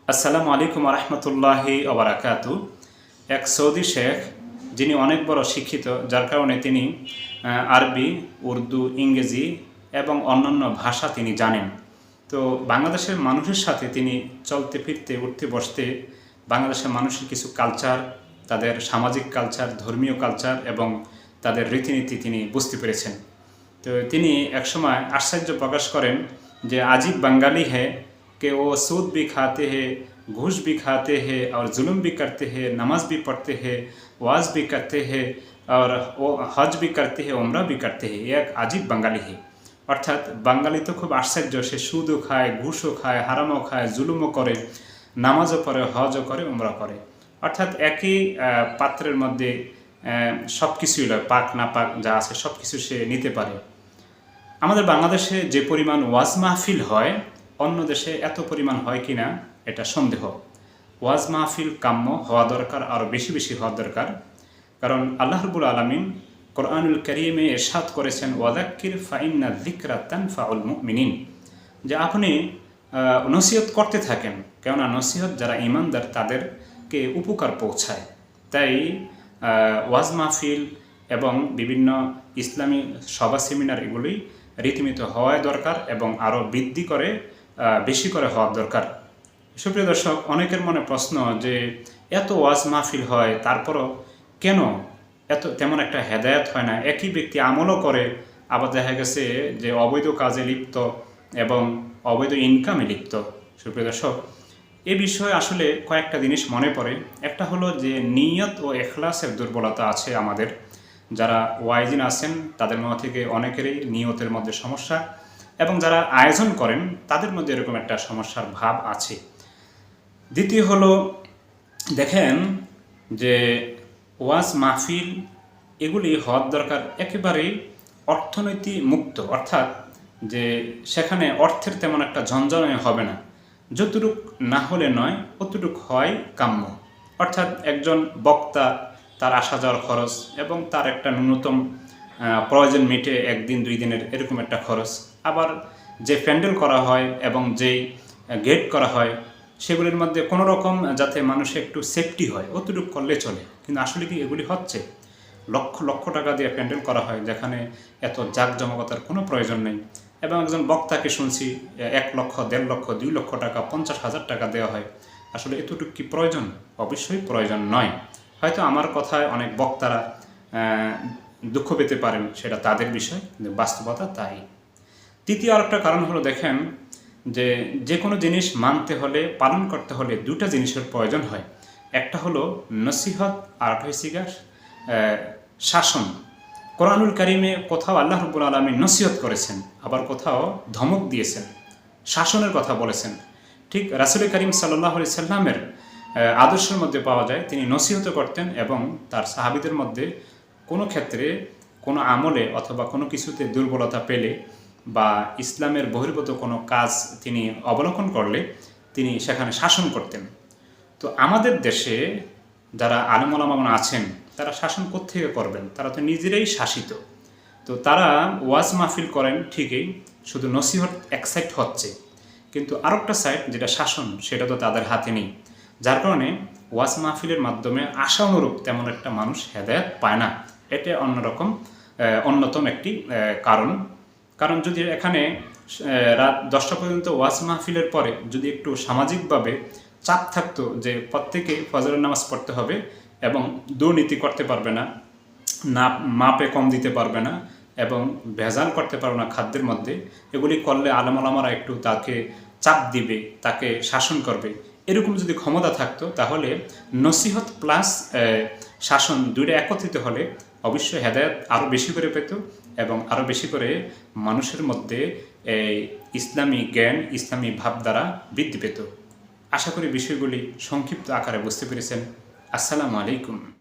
আসসালামু আলাইকুম রহমতুল্লাহি ওবারাকাতু। এক সৌদি শেখ যিনি অনেক বড় শিক্ষিত, যার কারণে তিনি আরবি, উর্দু, ইংরেজি এবং অন্যান্য ভাষা তিনি জানেন। তো বাংলাদেশের মানুষের সাথে তিনি চলতে ফিরতে উঠতে বসতে বাংলাদেশের মানুষের কিছু কালচার, তাদের সামাজিক কালচার, ধর্মীয় কালচার এবং তাদের রীতিনীতি তিনি বুঝতে পেরেছেন। তো তিনি একসময় আশ্চর্য প্রকাশ করেন যে अजीब बंगाली है कि वो सूद भी खाते हैं, घूस भी खाते हैं और जुल्म भी करते हैं, नमाज भी पढ़ते हैं, वाज भी करते हैं और वो हज भी करते हैं, उम्रा भी करते हैं। ये एक अजीब बंगाली है। অর্থাৎ বাঙালি তো খুব আশ্চর্য, সে সুদও খায়, ঘুষও খায়, হারামও খায়, জুলুমও করে, নামাজও পড়ে, হজও করে, উমরা করে। অর্থাৎ একই পাত্রের মধ্যে সব কিছুই পাক না পাক যা আছে সব কিছু সে নিতে পারে। আমাদের বাংলাদেশে যে পরিমাণ ওয়াজ মাহফিল হয়, অন্য দেশে এত পরিমাণ হয় কি না এটা সন্দেহ। ওয়াজ মাহফিল কাম্য হওয়া দরকার, আরও বেশি বেশি হওয়া দরকার। কারণ আল্লাহ রাব্বুল আলামিন কোরআনুল কারীমে ইরশাদ করেছেন, ওয়াযাক্কির ফাইন্না যিকরা তানফাউল মুমিনিন, যে আপনি নসিহত করতে থাকেন, কেননা নসিহত যারা ঈমানদার তাদেরকে উপকার পৌঁছায়। তাই ওয়াজ মাহফিল এবং বিভিন্ন ইসলামী সভা সেমিনার এগুলি রীতিমতো হওয়াই দরকার এবং আরও বৃদ্ধি করে বেশি করে হওয়া দরকার। সুপ্রিয় দর্শক, অনেকের মনে প্রশ্ন যে এত ওয়াজ মাহফিল হয়, তারপরও কেন তেমন একটা হেদায়েত হয় না? একই ব্যক্তি আমলও করে, আবার দেখা গেছে যে অবৈধ কাজে লিপ্ত এবং অবৈধ ইনকামে লিপ্ত। সুপ্রিয় দর্শক, এ বিষয়ে আসলে কয়েকটা জিনিস মনে পড়ে। একটা হলো যে নিয়ত ও এখলাসের দুর্বলতা আছে আমাদের। যারা ওয়াইজিন আছেন তাদের মধ্যে থেকে অনেকেরই নিয়তের মধ্যে সমস্যা, এবং যারা আয়োজন করেন তাদের মধ্যে এরকম একটা সমস্যার ভাব আছে। দ্বিতীয় হলো, দেখেন যে ওয়াজ মাহফিল এগুলি হওয়ার দরকার একেবারেই অর্থনৈতিক মুক্ত, অর্থাৎ যে সেখানে অর্থের তেমন একটা ঝঞ্ঝানো হবে না, যতটুক না হলে নয় অতটুক হয় কাম্য। অর্থাৎ একজন বক্তা, তার আসা যাওয়ার খরচ এবং তার একটা ন্যূনতম প্রয়োজন মিটে একদিন দুই দিনের এরকম একটা খরচ, আবার যে প্যান্ডেল করা হয় এবং যেই গেট করা হয় সেগুলির মধ্যে কোনো রকম যাতে মানুষের একটু সেফটি হয় অতটুকু করলে চলে। কিন্তু আসলে কি এগুলি হচ্ছে? লক্ষ লক্ষ টাকা দিয়ে প্যান্ডেল করা হয় যেখানে এত জাঁকজমকতার কোনো প্রয়োজন নেই, এবং একজন বক্তাকে শুনছি 1 লক্ষ, 1.5 লক্ষ, 2 লক্ষ টাকা, 50,000 টাকা দেওয়া হয়। আসলে এতটুকু কি প্রয়োজন? অবশ্যই প্রয়োজন নয়। হয়তো আমার কথায় অনেক বক্তারা দুঃখ পেতে পারেন, সেটা তাদের বিষয়, কিন্তু বাস্তবতা তাই। তৃতীয় আরেকটা কারণ হলো, দেখেন যে কোনো জিনিস মানতে হলে, পালন করতে হলে দুটা জিনিসের প্রয়োজন হয়। একটা হলো নসিহত, আর একটা হচ্ছে শাসন। কোরআনুল কারীমে কোথাও আল্লাহ রাব্বুল আলামিন নসিহত করেছেন, আবার কোথাও ধমক দিয়েছেন, শাসনের কথা বলেছেন। ঠিক রাসূল করিম সাল্লাল্লাহু আলাইহি সাল্লামের আদর্শের মধ্যে পাওয়া যায়, তিনি নসিহত করতেন এবং তার সাহাবীদের মধ্যে কোনো ক্ষেত্রে, কোনো আমলে অথবা কোনো কিছুতে দুর্বলতা পেলে বা ইসলামের বহির্ভূত কোনো কাজ তিনি অবলোকন করলে তিনি সেখানে শাসন করতেন। তো আমাদের দেশে যারা আলেম ওলামা আছেন তারা শাসন কোত্থেকে করবেন? তারা তো নিজেরাই শাসিত। তো তারা ওয়াজ মাহফিল করেন ঠিকই, শুধু নসিহত এক সাইড হচ্ছে, কিন্তু আরেকটা সাইড যেটা শাসন সেটা তো তাদের হাতে নেই। যার কারণে ওয়াজ মাহফিলের মাধ্যমে আশা অনুরূপ তেমন একটা মানুষ হেদায়েত পায় না। এটা অন্যতম একটি কারণ যদি এখানে রাত 10টা পর্যন্ত ওয়াজ মাহফিলের পরে যদি একটু সামাজিকভাবে চাপ থাকতো যে প্রত্যেকে ফজরের নামাজ পড়তে হবে এবং দুর্নীতি করতে পারবে না, মাপে কম দিতে পারবে না এবং ভেজাল করতে পারবে না খাদ্যের মধ্যে, এগুলি করলে আলেম ওলামারা একটু তাকে চাপ দিবে, তাকে শাসন করবে, এরকম যদি ক্ষমতা থাকতো তাহলে নসিহত প্লাস শাসন দুইটা একত্রিত হলে অবশ্যই হেদায়েত আরও বেশি করে পেত এবং আরও বেশি করে মানুষের মধ্যে ইসলামী জ্ঞান, ইসলামী ভাবধারা বৃদ্ধি পেত। আশা করি বিষয়গুলি সংক্ষিপ্ত আকারে বুঝতে পেরেছেন। আসসালামু আলাইকুম।